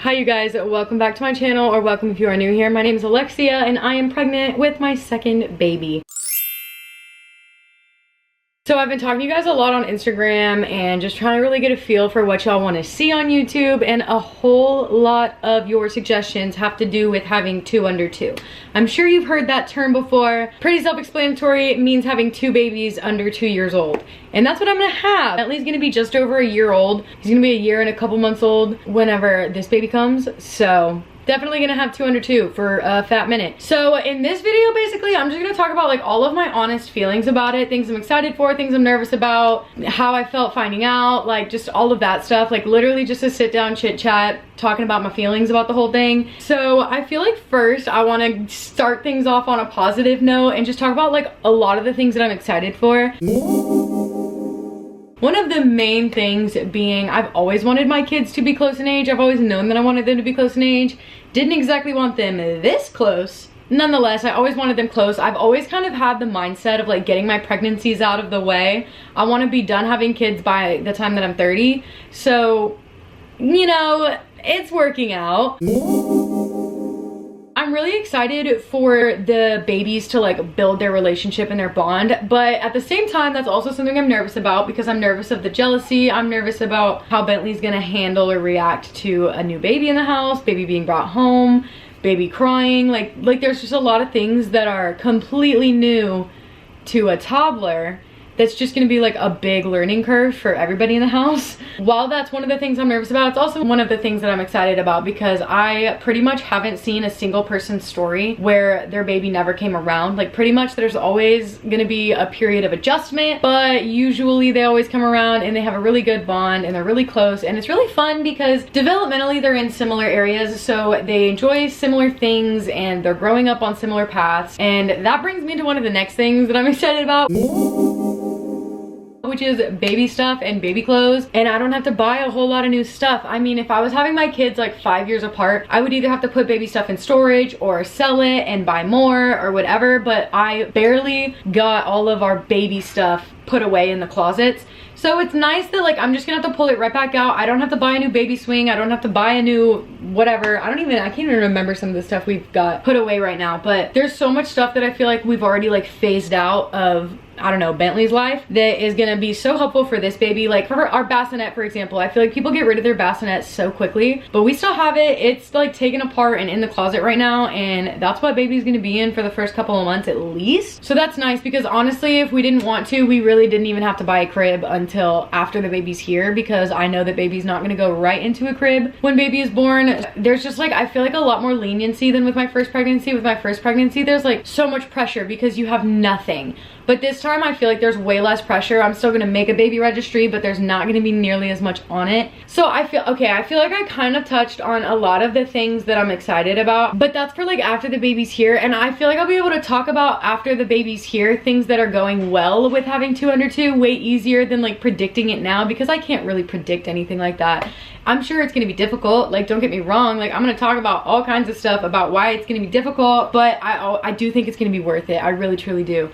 Hi you guys, welcome back to my channel, or welcome if you are new here. My name is Alexia and I am pregnant with my second baby. So I've been talking to you guys a lot on Instagram and just trying to really get a feel for what y'all want to see on YouTube, and a whole lot of your suggestions have to do with having 2 under 2. I'm sure you've heard that term before. Pretty self-explanatory. It means having 2 babies under 2 years old. And that's what I'm gonna have. Bentley's gonna be just over a year old. He's gonna be a year and a couple months old whenever this baby comes. So definitely gonna have 2 under 2 for a fat minute. So in this video, basically, I'm just gonna talk about like all of my honest feelings about it, things I'm excited for, things I'm nervous about, how I felt finding out, like just all of that stuff. Like literally just a sit down chit chat, talking about my feelings about the whole thing. So I feel like first I wanna start things off on a positive note and just talk about like a lot of the things that I'm excited for. One of the main things being, I've always wanted my kids to be close in age. I've always known that I wanted them to be close in age. Didn't exactly want them this close. Nonetheless, I always wanted them close. I've always kind of had the mindset of like getting my pregnancies out of the way. I want to be done having kids by the time that I'm 30. So, you know, it's working out. I'm really excited for the babies to like build their relationship and their bond, but at the same time that's also something I'm nervous about, because I'm nervous of the jealousy. I'm nervous about how Bentley's gonna handle or react to a new baby in the house, baby being brought home, baby crying. Like there's just a lot of things that are completely new to a toddler. That's just gonna be like a big learning curve for everybody in the house. While that's one of the things I'm nervous about, it's also one of the things that I'm excited about, because I pretty much haven't seen a single person's story where their baby never came around. Like pretty much there's always gonna be a period of adjustment, but usually they always come around and they have a really good bond and they're really close, and it's really fun because developmentally they're in similar areas, so they enjoy similar things and they're growing up on similar paths. And that brings me to one of the next things that I'm excited about, which is baby stuff and baby clothes. And I don't have to buy a whole lot of new stuff. I mean, if I was having my kids like 5 years apart, I would either have to put baby stuff in storage or sell it and buy more or whatever, but I barely got all of our baby stuff put away in the closets. So it's nice that like I'm just gonna have to pull it right back out. I don't have to buy a new baby swing. I don't have to buy a new whatever. I can't even remember some of the stuff we've got put away right now, but there's so much stuff that I feel like we've already like phased out of, I don't know, Bentley's life, that is gonna be so helpful for this baby. Like for our bassinet, for example, I feel like people get rid of their bassinet so quickly, but we still have it. It's like taken apart and in the closet right now, and that's what baby's gonna be in for the first couple of months at least. So that's nice, because honestly, if we didn't want to, we really didn't even have to buy a crib until after the baby's here, because I know that baby's not gonna go right into a crib when baby is born. There's just like, I feel like a lot more leniency than with my first pregnancy. With my first pregnancy, there's like so much pressure because you have nothing. But this time I feel like there's way less pressure. I'm still gonna make a baby registry, but there's not gonna be nearly as much on it. So I feel like I kind of touched on a lot of the things that I'm excited about, but that's for like after the baby's here. And I feel like I'll be able to talk about after the baby's here things that are going well with having 2 under 2 way easier than like predicting it now, because I can't really predict anything like that. I'm sure it's gonna be difficult, like don't get me wrong, like I'm gonna talk about all kinds of stuff about why it's gonna be difficult, but I do think it's gonna be worth it. I really truly do.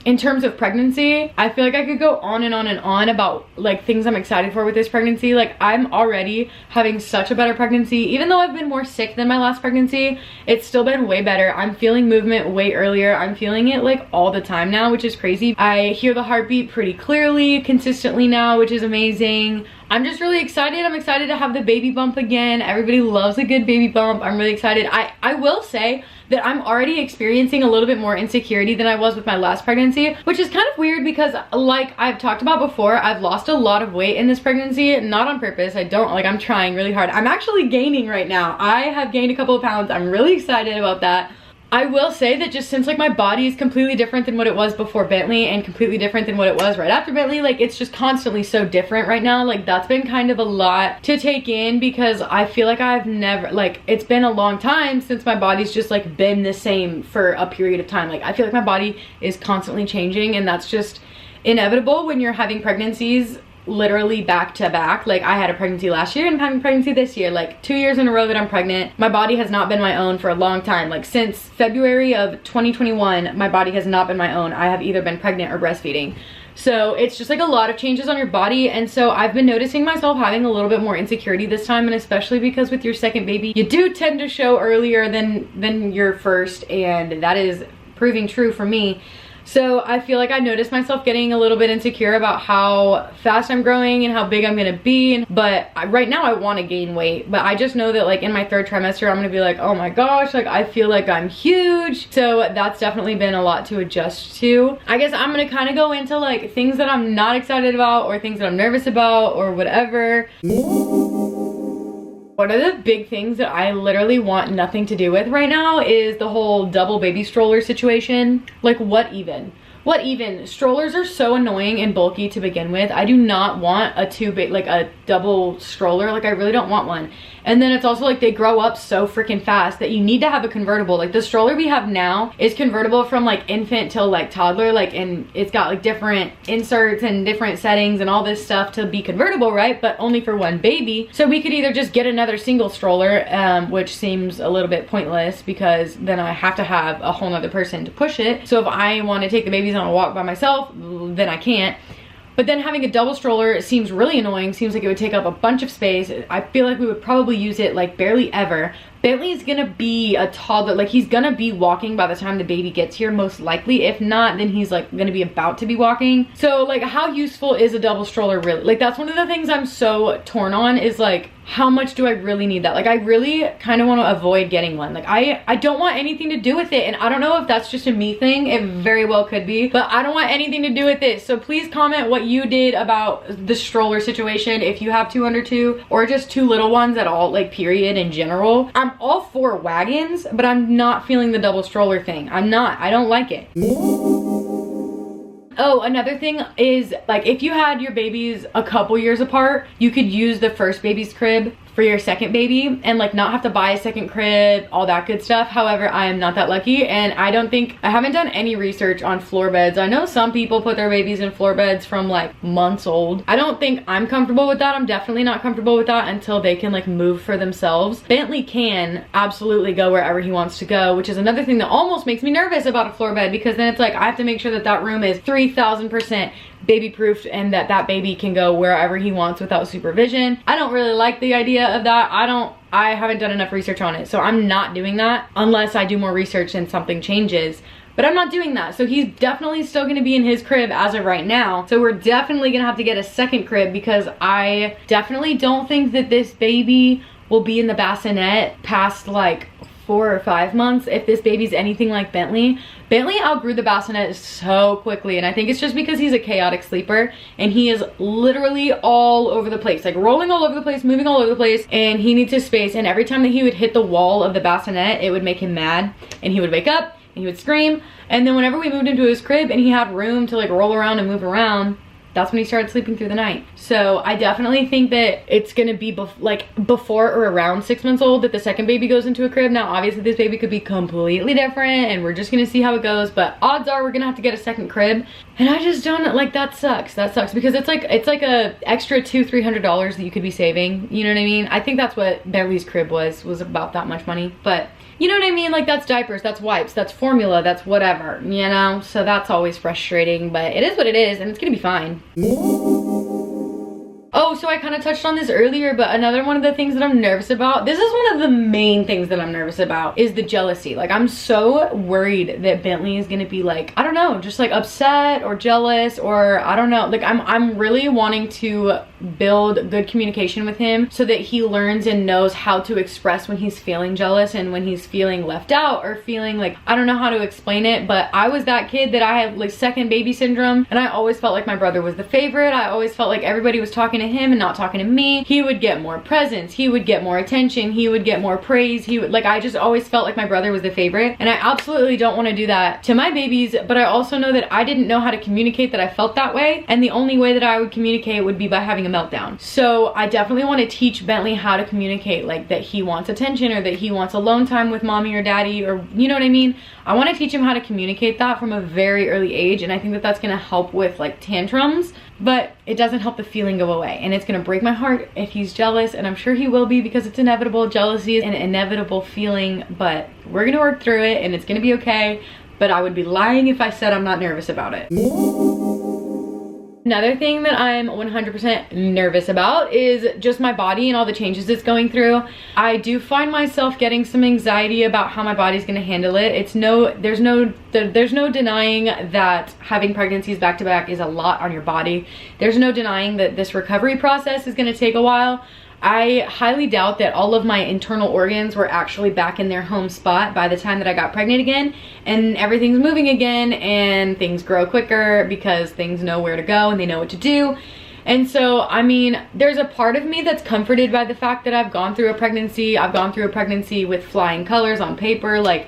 In terms of pregnancy, I feel like I could go on and on and on about like things I'm excited for with this pregnancy. Like I'm already having such a better pregnancy. Even though I've been more sick than my last pregnancy, it's still been way better. I'm feeling movement way earlier. I'm feeling it like all the time now, which is crazy. I hear the heartbeat pretty clearly, consistently now, which is amazing. I'm just really excited. I'm excited to have the baby bump again. Everybody loves a good baby bump. I'm really excited. I will say that I'm already experiencing a little bit more insecurity than I was with my last pregnancy, which is kind of weird because like I've talked about before, I've lost a lot of weight in this pregnancy, not on purpose. I'm trying really hard. I'm actually gaining right now. I have gained a couple of pounds. I'm really excited about that. I will say that just since like my body is completely different than what it was before Bentley and completely different than what it was right after Bentley, like it's just constantly so different right now. Like that's been kind of a lot to take in, because I feel like I've never, like it's been a long time since my body's just like been the same for a period of time. Like I feel like my body is constantly changing, and that's just inevitable when you're having pregnancies literally back to back. Like I had a pregnancy last year and I'm having a pregnancy this year, like 2 years in a row that I'm pregnant. My body has not been my own for a long time. Like since February of 2021, my body has not been my own. I have either been pregnant or breastfeeding. So it's just like a lot of changes on your body. And so I've been noticing myself having a little bit more insecurity this time, and especially because with your second baby, you do tend to show earlier than your first, and that is proving true for me. So I feel like I noticed myself getting a little bit insecure about how fast I'm growing and how big I'm gonna be. But right now I want to gain weight, but I just know that like in my third trimester, I'm gonna be like, oh my gosh, like I feel like I'm huge. So that's definitely been a lot to adjust to. I guess I'm gonna kind of go into like things that I'm not excited about or things that I'm nervous about or whatever. One of the big things that I literally want nothing to do with right now is the whole double baby stroller situation. Like what even? What even? Strollers are so annoying and bulky to begin with. I do not want a double stroller. Like I really don't want one. And then it's also like they grow up so freaking fast that you need to have a convertible. Like the stroller we have now is convertible from like infant till like toddler, like, and it's got like different inserts and different settings and all this stuff to be convertible, right? But only for one baby. So we could either just get another single stroller, which seems a little bit pointless because then I have to have a whole nother person to push it. So if I want to take the babies on a walk by myself, then I can't. But then having a double stroller seems really annoying. Seems like it would take up a bunch of space. I feel like we would probably use it like barely ever. Bentley's gonna be a toddler, like he's gonna be walking by the time the baby gets here, most likely. If not, then he's like gonna be about to be walking. So like how useful is a double stroller really? Like that's one of the things I'm so torn on, is like how much do I really need that? Like I really kind of want to avoid getting one. Like I don't want anything to do with it, and I don't know if that's just a me thing. It very well could be, but I don't want anything to do with it. So please comment what you did about the stroller situation, if you have two under two or just two little ones at all, like period in general. I'm all for wagons, but I'm not feeling the double stroller thing. I'm not. I don't like it. Oh, another thing is like if you had your babies a couple years apart, you could use the first baby's crib for your second baby and like not have to buy a second crib, all that good stuff. However, I am not that lucky, and I haven't done any research on floor beds. I know some people put their babies in floor beds from like months old. I don't think I'm comfortable with that. I'm definitely not comfortable with that until they can like move for themselves. Bentley can absolutely go wherever he wants to go, which is another thing that almost makes me nervous about a floor bed, because then it's like I have to make sure that that room is 3000% baby proofed and that that baby can go wherever he wants without supervision. I don't really like the idea of that. I haven't done enough research on it, so I'm not doing that unless I do more research and something changes. But I'm not doing that. So he's definitely still gonna be in his crib as of right now. So we're definitely gonna have to get a second crib, because I definitely don't think that this baby will be in the bassinet past like 4 or 5 months if this baby's anything like Bentley. Bentley outgrew the bassinet so quickly, and I think it's just because he's a chaotic sleeper and he is literally all over the place, like rolling all over the place, moving all over the place, and he needs his space. And every time that he would hit the wall of the bassinet, it would make him mad and he would wake up and he would scream. And then whenever we moved into his crib and he had room to like roll around and move around, that's when he started sleeping through the night. So I definitely think that it's gonna be before or around 6 months old that the second baby goes into a crib. Now obviously this baby could be completely different and we're just gonna see how it goes, but odds are we're gonna have to get a second crib. And I just don't, like, that sucks. That sucks because it's like a extra $200-300 that you could be saving, you know what I mean? I think that's what Bentley's crib was about that much money, but you know what I mean? Like that's diapers, that's wipes, that's formula, that's whatever, you know? So that's always frustrating, but it is what it is and it's gonna be fine. Oh, so I kind of touched on this earlier, but another one of the things that I'm nervous about, this is one of the main things that I'm nervous about, is the jealousy. Like I'm so worried that Bentley is gonna be like, I don't know, just like upset or jealous, or I don't know. Like I'm really wanting to build good communication with him so that he learns and knows how to express when he's feeling jealous and when he's feeling left out or feeling like, I don't know how to explain it, but I was that kid that I had like second baby syndrome, and I always felt like my brother was the favorite. I always felt like everybody was talking to him and not talking to me. He would get more presents, he would get more attention, he would get more praise. He would, like, I just always felt like my brother was the favorite, and I absolutely don't want to do that to my babies. But I also know that I didn't know how to communicate that I felt that way, and the only way that I would communicate would be by having a meltdown. So I definitely want to teach Bentley how to communicate, like that he wants attention or that he wants alone time with mommy or daddy, or you know what I mean? I want to teach him how to communicate that from a very early age, and I think that that's going to help with like tantrums, but it doesn't help the feeling go away. And it's gonna break my heart if he's jealous, and I'm sure he will be because it's inevitable. Jealousy is an inevitable feeling, but we're gonna work through it and it's gonna be okay. But I would be lying if I said I'm not nervous about it. Oh, so I kind of touched on this earlier, but another one of the things that I'm nervous about, this is one of the main things that I'm nervous about, is the jealousy. Like I'm so worried that Bentley is gonna be like, I don't know, just like upset or jealous, or I don't know. Like I'm really wanting to build good communication with him so that he learns and knows how to express when he's feeling jealous and when he's feeling left out or feeling like, I don't know how to explain it, but Another thing that I'm 100% nervous about is just my body and all the changes it's going through. I do find myself getting some anxiety about how my body's gonna handle it. There's no denying that having pregnancies back to back is a lot on your body. There's no denying that this recovery process is gonna take a while. I highly doubt that all of my internal organs were actually back in their home spot by the time that I got pregnant again, and everything's moving again and things grow quicker because things know where to go and they know what to do. And so, I mean, there's a part of me that's comforted by the fact that I've gone through a pregnancy. I've gone through a pregnancy with flying colors on paper, like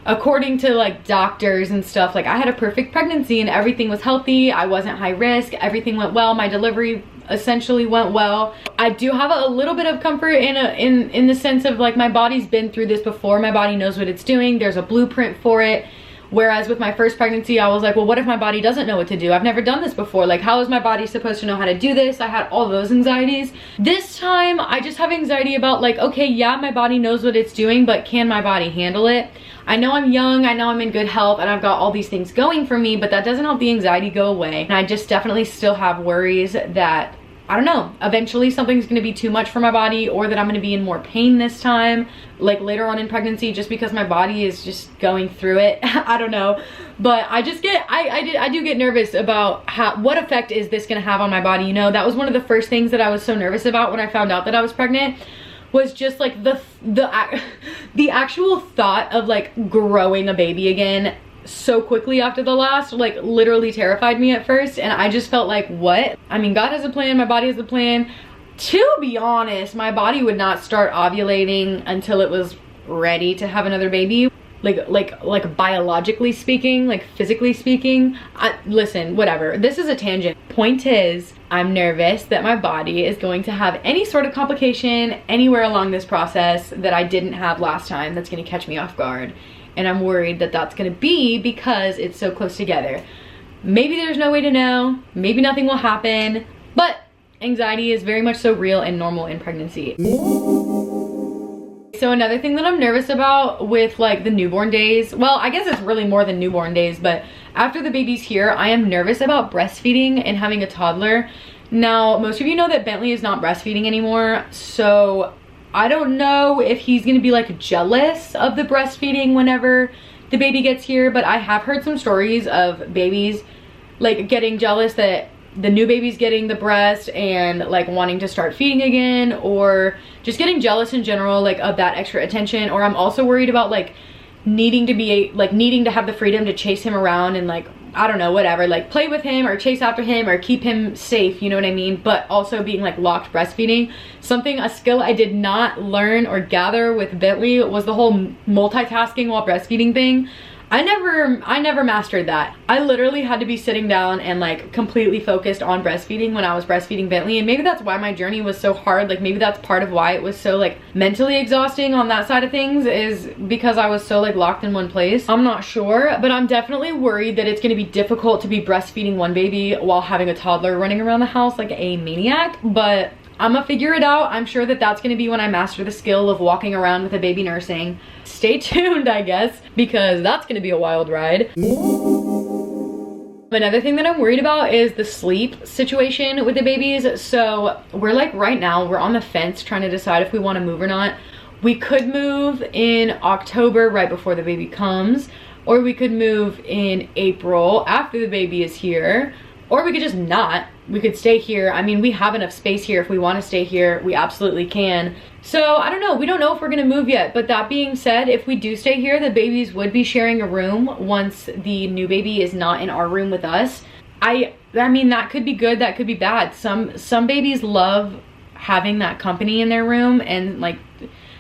according to like doctors and stuff. Like I had a perfect pregnancy and everything was healthy. I wasn't high risk. Everything went well. My delivery essentially went well. I do have a little bit of comfort in the sense of like my body's been through this before. My body knows what it's doing. There's a blueprint for it. Whereas with my first pregnancy, I was like, well, what if my body doesn't know what to do? I've never done this before. Like, how is my body supposed to know how to do this? I had all those anxieties. This time, I just have anxiety about like, okay, yeah, my body knows what it's doing, but can my body handle it? I know I'm young, I know I'm in good health, and I've got all these things going for me, but that doesn't help the anxiety go away. And I just definitely still have worries that, I don't know, eventually something's gonna be too much for my body, or that I'm gonna be in more pain this time, like later on in pregnancy, just because my body is just going through it. I don't know, but I just get, I do get nervous about what effect is this gonna have on my body. You know, that was one of the first things that I was so nervous about when I found out that I was pregnant, was just like the actual thought of like growing a baby again so quickly after the last, like literally terrified me at first. And I just felt like, what? I mean, God has a plan, my body has a plan. To be honest, my body would not start ovulating until it was ready to have another baby. Like biologically speaking, like physically speaking. Listen, whatever, this is a tangent. Point is, I'm nervous that my body is going to have any sort of complication anywhere along this process that I didn't have last time that's gonna catch me off guard. And I'm worried that that's gonna be because it's so close together. Maybe there's no way to know, maybe nothing will happen, but anxiety is very much so real and normal in pregnancy. So another thing that I'm nervous about with like the newborn days, well, I guess it's really more than newborn days, but after the baby's here, I am nervous about breastfeeding and having a toddler. Now, most of you know that Bentley is not breastfeeding anymore, so I don't know if he's gonna be like jealous of the breastfeeding whenever the baby gets here, but I have heard some stories of babies like getting jealous that the new baby's getting the breast and like wanting to start feeding again, or just getting jealous in general, like of that extra attention. Or I'm also worried about like needing to have the freedom to chase him around and like, I don't know, whatever, like play with him or chase after him or keep him safe, you know what I mean? But also being like locked breastfeeding. A skill I did not learn or gather with Bentley was the whole multitasking while breastfeeding thing. I never mastered that. I literally had to be sitting down and like completely focused on breastfeeding when I was breastfeeding Bentley, and maybe that's why my journey was so hard. Like maybe that's part of why it was so like mentally exhausting on that side of things, is because I was so like locked in one place. I'm not sure, but I'm definitely worried that it's gonna be difficult to be breastfeeding one baby while having a toddler running around the house like a maniac, but I'm gonna figure it out. I'm sure that that's gonna be when I master the skill of walking around with a baby nursing. Stay tuned, I guess, because that's gonna be a wild ride. Another thing that I'm worried about is the sleep situation with the babies. So we're like, right now, we're on the fence trying to decide if we wanna move or not. We could move in October right before the baby comes, or we could move in April after the baby is here, or we could just not. We could stay here. I mean, we have enough space here. If we want to stay here, we absolutely can. So I don't know. We don't know if we're gonna move yet. But that being said, if we do stay here, the babies would be sharing a room once the new baby is not in our room with us. I mean, that could be good, that could be bad. Some babies love having that company in their room, and like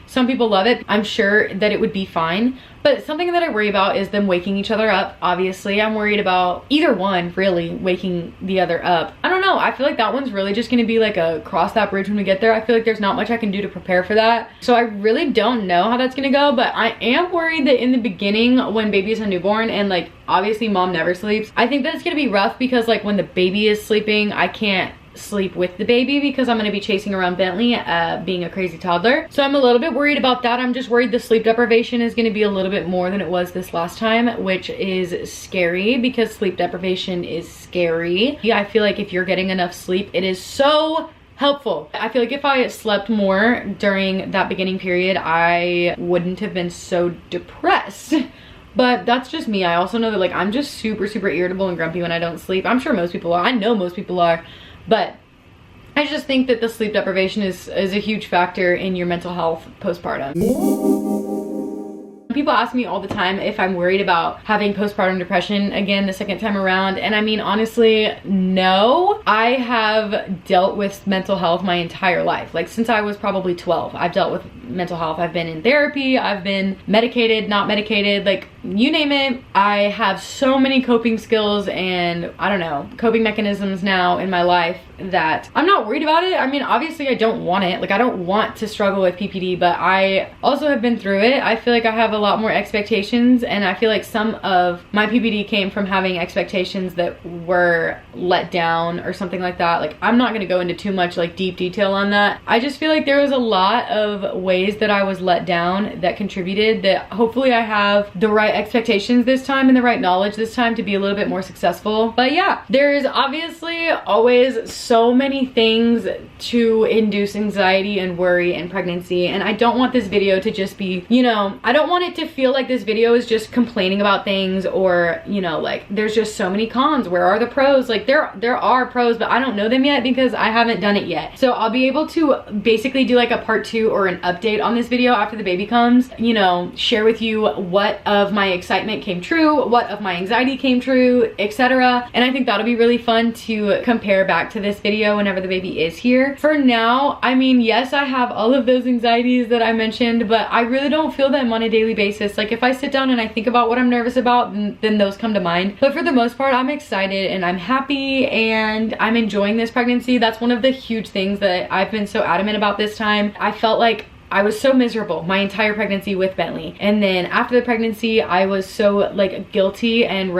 some people love it. I'm sure that it would be fine. But something that I worry about is them waking each other up. Obviously, I'm worried about either one really waking the other up. I don't know. I feel like that one's really just gonna be like a cross that bridge when we get there. I feel like there's not much I can do to prepare for that. So I really don't know how that's gonna go, but I am worried that in the beginning when baby is a newborn and like obviously mom never sleeps, I think that it's gonna be rough because like when the baby is sleeping, I can't sleep with the baby because I'm going to be chasing around Bentley being a crazy toddler. So I'm a little bit worried about that. I'm just worried the sleep deprivation is going to be a little bit more than it was this last time, which is scary because sleep deprivation is scary. Yeah, I feel like if you're getting enough sleep, it is so helpful. I feel like if I slept more during that beginning period, I wouldn't have been so depressed. But that's just me. I also know that like I'm just super irritable and grumpy when I don't sleep. I'm sure most people are. I know most people are. But I just think that the sleep deprivation is a huge factor in your mental health postpartum. People ask me all the time if I'm worried about having postpartum depression again the second time around, and I mean, honestly, no. I have dealt with mental health my entire life. Like since I was probably 12, I've dealt with mental health. I've been in therapy, I've been medicated, not medicated, like you name it. I have so many coping skills and I don't know, coping mechanisms now in my life that I'm not worried about it. I mean, obviously I don't want it. Like I don't want to struggle with PPD, but I also have been through it. I feel like I have a lot more expectations, and I feel like some of my PPD came from having expectations that were let down or something like that. Like I'm not gonna go into too much like deep detail on that. I just feel like there was a lot of ways that I was let down that contributed, that hopefully I have the right expectations this time and the right knowledge this time to be a little bit more successful. But yeah, there's obviously always so many things to induce anxiety and worry in pregnancy, and I don't want this video to just be, you know, I don't want it to feel like this video is just complaining about things, or you know, like there's just so many cons. Where are the pros? Like there are pros, but I don't know them yet because I haven't done it yet. So I'll be able to basically do like a part 2 or an update on this video after the baby comes, you know, share with you what of my excitement came true, what of my anxiety came true, etc. And I think that'll be really fun to compare back to this video whenever the baby is here. For now, I mean, yes, I have all of those anxieties that I mentioned, but I really don't feel them on a daily basis. Like if I sit down and I think about what I'm nervous about, then those come to mind. But for the most part, I'm excited and I'm happy and I'm enjoying this pregnancy. That's one of the huge things that I've been so adamant about this time. I felt like I was so miserable my entire pregnancy with Bentley, and then after the pregnancy I was so like guilty and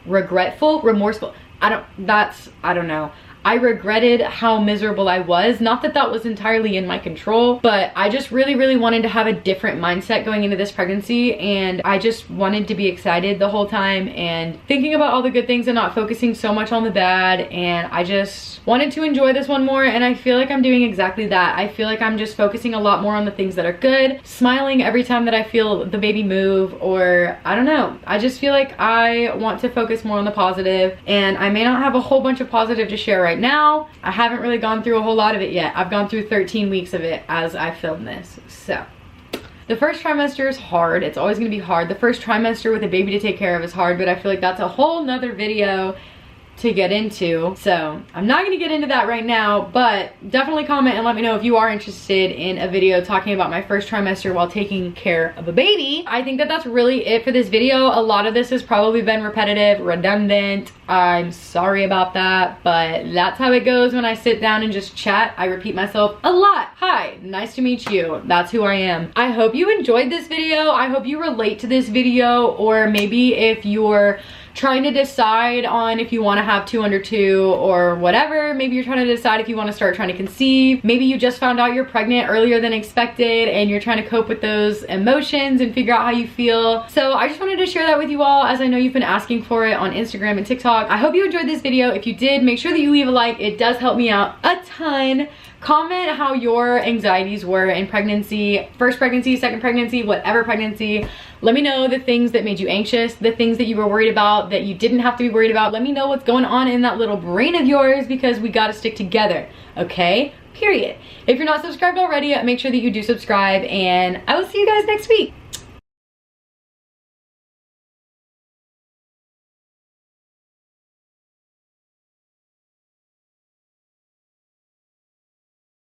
regretful, remorseful. I don't know. I regretted how miserable I was. Not that that was entirely in my control, but I just really wanted to have a different mindset going into this pregnancy, and I just wanted to be excited the whole time and thinking about all the good things and not focusing so much on the bad, and I just wanted to enjoy this one more, and I feel like I'm doing exactly that. I feel like I'm just focusing a lot more on the things that are good, smiling every time that I feel the baby move, or I don't know. I just feel like I want to focus more on the positive, and I may not have a whole bunch of positive to share right now. I haven't really gone through a whole lot of it yet. I've gone through 13 weeks of it as I film this. So the first trimester is hard. It's always gonna be hard. The first trimester with a baby to take care of is hard, but I feel like that's a whole nother video to get into, so I'm not gonna get into that right now, but definitely comment and let me know if you are interested in a video talking about my first trimester while taking care of a baby. I think that that's really it for this video. A lot of this has probably been repetitive, redundant. I'm sorry about that, but that's how it goes when I sit down and just chat. I repeat myself a lot. Hi, nice to meet you. That's who I am. I hope you enjoyed this video. I hope you relate to this video, or maybe if you're trying to decide on if you want to have 2 under 2 or whatever. Maybe you're trying to decide if you want to start trying to conceive. Maybe you just found out you're pregnant earlier than expected and you're trying to cope with those emotions and figure out how you feel. So I just wanted to share that with you all, as I know you've been asking for it on Instagram and TikTok. I hope you enjoyed this video. If you did, make sure that you leave a like. It does help me out a ton. Comment how your anxieties were in pregnancy, first pregnancy, second pregnancy, whatever pregnancy. Let me know the things that made you anxious, the things that you were worried about that you didn't have to be worried about. Let me know what's going on in that little brain of yours, because we gotta stick together, okay? Period. If you're not subscribed already, make sure that you do subscribe, and I will see you guys next week.